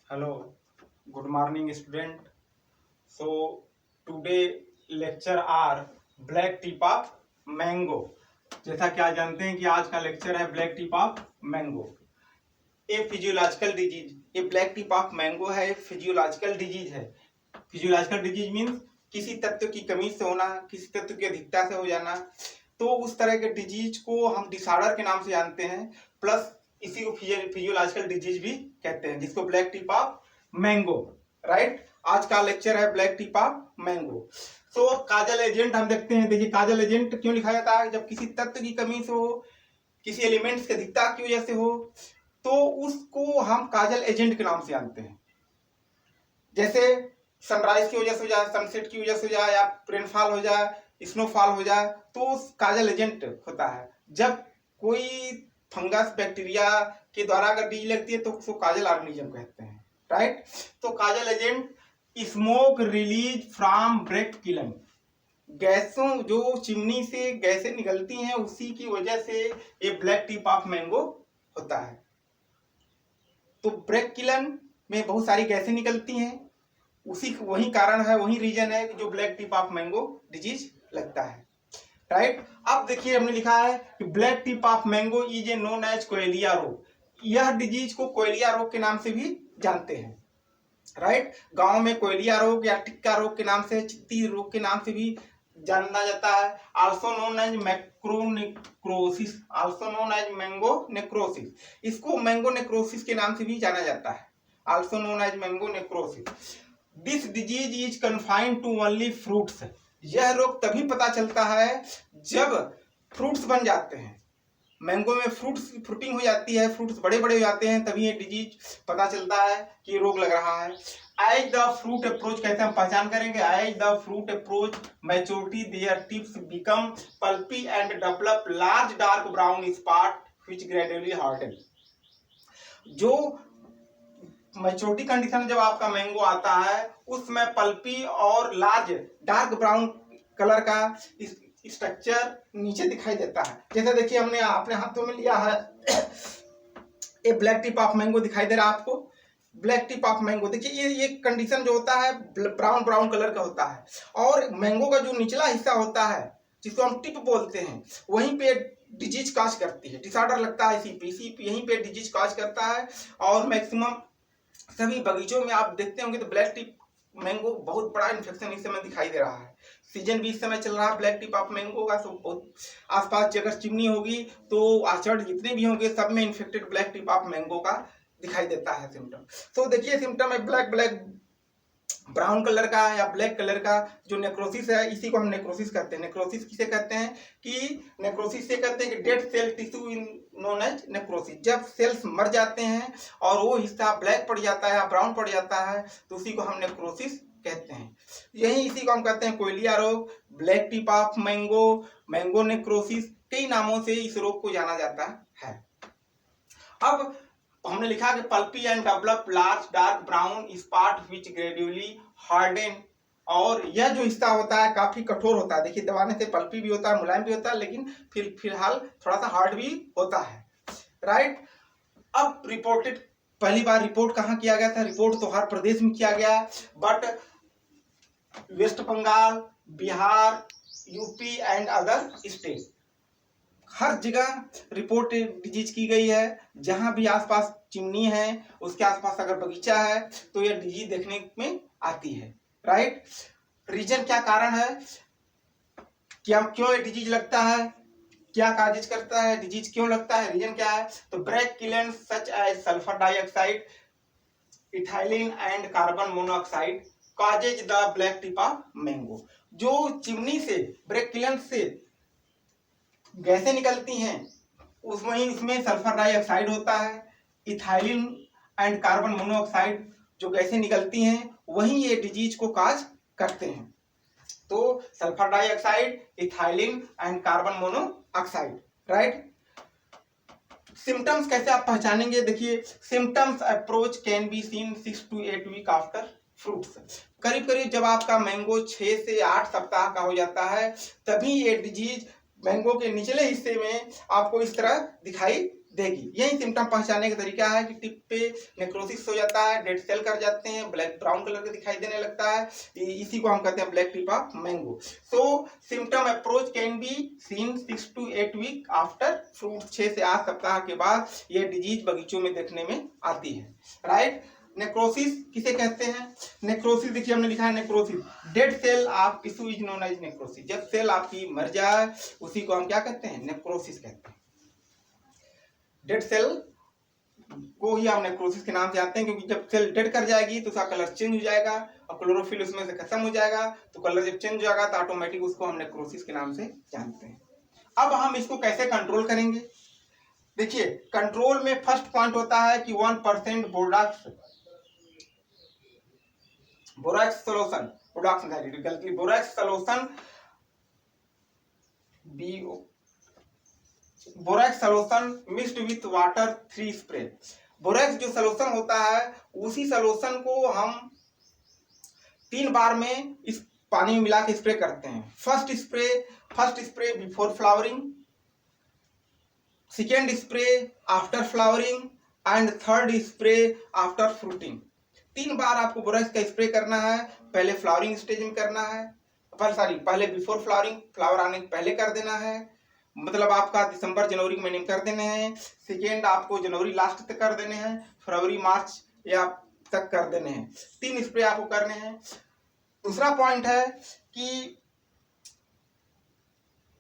Hello, good morning student. So today lecture are black tip of mango. जैसा कि आज जानते हैं कि आज का लेक्चर है ब्लैक टिप ऑफ मैंगो। ये फिजियोलॉजिकल डिजीज, ये ब्लैक टिप ऑफ मैंगो है, फिजियोलॉजिकल डिजीज है। फिजियोलॉजिकल डिजीज मीन्स किसी तत्व की कमी से होना, किसी तत्व की अधिकता से हो जाना। तो उस तरह के डिजीज को हम डिसऑर्डर के नाम से जानते हैं, प्लस इसी को फिजियोलॉजिकल डिजीज भी कहते हैं, जिसको black tip of mango. Right, आज का लेक्चर है ब्लैक टिप ऑफ मैंगो। तो काजल एजेंट हम देखते हैं। देखिए काजल एजेंट क्यों लिखा जाता है? जब किसी तत्व की कमी से हो, किसी एलिमेंट्स की अधिकता की वजह से हो, तो उसको हम काजल एजेंट के नाम से जानते हैं। जैसे सनराइज की वजह से हो जाए, सनसेट की वजह से हो जाए, या रेनफॉल हो जाए, स्नोफॉल हो जाए, तो काजल एजेंट होता है। जब कोई फंगस बैक्टीरिया के द्वारा अगर डिजीज लगती है तो उसको काजल ऑर्गेनिज्म कहते हैं। राइट, तो काजल agent smoke release from brick kiln, गैसों जो चिमनी से गैसें निकलती हैं उसी की वजह से ये ब्लैक टिप ऑफ मैंगो होता है। तो ब्रेक किलन में बहुत सारी गैसें निकलती हैं, उसी वही कारण है, वही रीजन है कि जो black tip of mango disease लगता है। राइट, अब देखिए हमने लिखा है कि black tip of mango is a known as कोएलिया रोग। यह डिजीज को कोएलिया रोग के नाम से भी जानते हैं। राइट, गांव में कोएलिया रोग या टिक्का रोग के नाम से, चित्ती रोग के नाम से भी जाना जाता है। Also known as macronecrosis, also known as mango necrosis, इसको मैंगो नेक्रोसिस के नाम से भी जाना जाता है। Also known as mango necrosis. This disease is confined to only fruits. यह रोग तभी पता चलता है जब फ्रूट्स बन जाते हैं, मैंगो में फ्रूटिंग हो जाती है, फ्रूट्स बड़े बड़े हो जाते हैं, तभी ये डिजीज पता चलता है कि ये रोग लग रहा है। एज द फ्रूट अप्रोच, कैसे हम पहचान करेंगे? As the fruit approach maturity their tips become pulpy and develop large dark brown spot which gradually harden. जो मैच्योरिटी कंडीशन जब आपका मैंगो आता है उसमें पल्पी और लार्ज डार्क ब्राउन कलर का स्ट्रक्चर नीचे दिखाई देता है। जैसे देखिए हमने अपने हाथों में लिया है, ये ब्लैक टिप ऑफ मैंगो दिखाई दे रहा है आपको। ब्लैक टिप ऑफ मैंगो देखिए, ये कंडीशन जो होता है ब्राउन ब्राउन कलर का होता है, और मैंगो का जो निचला हिस्सा होता है जिसको हम टिप बोलते हैं, वहीं पे डिजीज काज करती है, डिसऑर्डर लगता है इसी पे यहीं पे डिजीज काज करता है। और मैक्सिमम सभी बगीचों में आप देखते होंगे तो ब्लैक टिप मैंगो बहुत बड़ा इन्फेक्शन इस समय दिखाई दे रहा है। सीजन भी इस समय चल रहा है ब्लैक टिप ऑफ मैंगो का। तो बहुत आसपास अगर चिमनी होगी तो आर्चर्ड जितने भी होंगे सब में infected black tip of mango का दिखाई देता है सिम्टम। तो देखिए सिम्टम है ब्लैक ब्लैक ब्राउन कलर का या ब्लैक कलर का जो नेक्रोसिस है, इसी को हम नेक्रोसिस कहते हैं। नेक्रोसिस किसे कहते हैं? कि नेक्रोसिस से कहते हैं कि dead cell tissue in known as necrosis. जब सेल्स मर जाते हैं और वो हिस्सा ब्लैक पड़ जाता है या ब्राउन पड़ जाता है तो उसी को हम नेक्रोसिस कहते हैं। यही इसी को हम कहते हैं कोएलिया रोग, black tip of mango, mango necrosis, कई नामों से इस रोग को जाना जाता है। अब हमने लिखा कि pulpy and develop large dark brown spot which gradually harden, और यह जो हिस्सा होता है काफी कठोर होता है। देखिए दबाने से पल्पी भी होता है, मुलायम भी होता है, लेकिन फिलहाल थोड़ा सा हार्ड भी होता है। राइट, अब रिपोर्टेड पहली बार रिपोर्ट कहाँ किया गया था? रिपोर्ट तो हर प्रदेश में किया गया, but west Bengal, Bihar, UP and other state, हर जगह रिपोर्ट डिजीज की गई है। जहां भी आसपास चिमनी है उसके आसपास अगर बगीचा है तो यह डिजीज देखने में आती है। राइट, रीजन क्या कारण है, क्या क्यों ये डिजीज लगता है, क्या काजेज करता है, डिजीज क्यों लगता है, रीजन क्या है? तो brick kiln such as sulphur dioxide, ethylene and carbon monoxide causes the black tip of mango. जो चिमनी से, ब्रेक किलन से गैसें निकलती हैं उसमें इसमें सल्फर डाइऑक्साइड होता है, इथाइलिन एंड कार्बन मोनोऑक्साइड जो गैसें निकलती हैं वही ये डिजीज को काज करते हैं। तो sulphur dioxide, ethylene and carbon monoxide. Right, symptoms कैसे आप पहचानेंगे? देखिए symptoms approach can be seen 6 to 8 week after fruits. करीब करीब जब आपका मैंगो 6 से 8 सप्ताह का हो जाता है तभी ये डिजीज मैंगो के निचले हिस्से में आपको इस तरह दिखाई देगी। यही सिम्टम पहचानने का तरीका है कि टिप पे नेक्रोसिस हो जाता है, डेड सेल कर जाते हैं, ब्लैक ब्राउन कलर का दिखाई देने लगता है, इसी को हम कहते हैं black tip of mango. So symptom approach can be seen 6 to 8 week after fruit. 6 से 8 सप्ताह के बाद यह डिजीज बगीचों में देखने में आती है, राइट। नेक्रोसिस किसे कहते हैं? नेक्रोसिस देखिए हमने लिखा है necrosis, dead cell of tissue is known as necrosis. जब सेल आपकी मर जाए उसी को हम क्या कहते हैं? नेक्रोसिस कहते हैं। डेड सेल को ही हम नेक्रोसिस के नाम से जानते हैं, क्योंकि जब सेल डेड कर जाएगी तो उसका कलर चेंज हो जाएगा और क्लोरोफिल उसमें से खत्म हो जाएगा, तो कलर जब चेंज हो जाएगा तो ऑटोमेटिक उसको हम नेक्रोसिस के नाम से जानते हैं। अब हम इसको कैसे कंट्रोल करेंगे? देखिए कंट्रोल में फर्स्ट पॉइंट होता है कि 1% borax solution, borax solution borax solution mixed with water 3 spray. Borax जो सोल्यूशन होता है उसी सोल्यूशन को हम 3 बार में इस पानी में मिला के स्प्रे करते हैं। First spray before flowering, second spray after flowering and third spray after fruiting. 3 बार आपको बोरैक्स का स्प्रे करना है। पहले फ्लावरिंग स्टेज में करना है, पहले बिफोर फ्लावरिंग, फ्लावर आने के पहले कर देना है, मतलब आपका दिसंबर जनवरी के महीने में कर देने हैं। सेकेंड आपको जनवरी लास्ट तक कर देने हैं, फरवरी मार्च या तक कर देने हैं। 3 स्प्रे आपको करने हैं। दूसरा पॉइंट है कि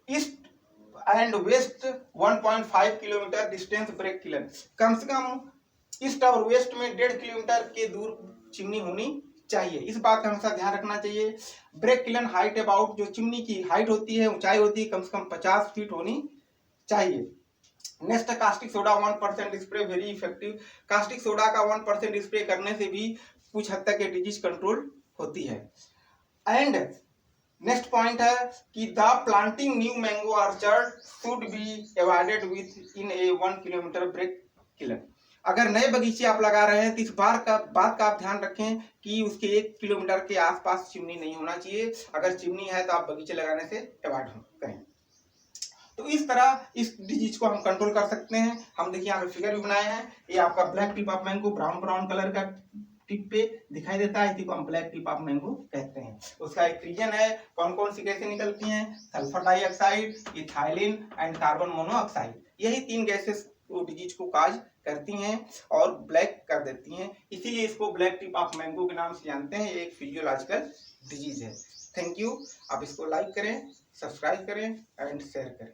east and west 1.5 kilometre distance brick kiln. कम से कम ईस्ट और वेस्ट में 1.5 किलोमीटर के दूर चिमनी होनी चाहिए। इस बात का हमेशा ध्यान रखना चाहिए। ब्रेक किलन हाइट अबाउट, जो चिमनी की हाइट होती है, ऊंचाई होती है, कम से कम 50 फीट होनी चाहिए। Next caustic soda 1% spray very effective. Caustic soda का 1% स्प्रे करने से भी कुछ हद तक ये डिजीज कंट्रोल होती है। एंड नेक्स्ट पॉइंट है कि the planting new mango orchard should be avoided within a 1 kilometre brick kiln. अगर नए बगीचे आप लगा रहे हैं तो इस बात का आप ध्यान रखें कि उसके 1 किलोमीटर के आसपास चिमनी नहीं होना चाहिए। अगर चिमनी है तो आप बगीचे लगाने से अवॉइड करें। तो इस तरह इस डिजीज को हम कंट्रोल कर सकते हैं। हम देखिए यहाँ पे फिगर भी बनाए हैं। ये आपका black tip of mango brown colour का टिप पे दिखाई देता है, इसी को हम ब्लैक टिप ऑफ मैंगो कहते हैं। उसका एक रीजन है, कौन कौन सी गैसें निकलती हैं? Sulphur dioxide, ethylene and carbon monoxide. यही 3 गैसेस डिजीज को काज करती हैं और ब्लैक कर देती हैं, इसीलिए इसको ब्लैक टिप ऑफ मैंगो के नाम से जानते हैं। ये एक फिजियोलॉजिकल डिजीज है। Thank you. आप इसको लाइक करें, सब्सक्राइब करें एंड शेयर करें।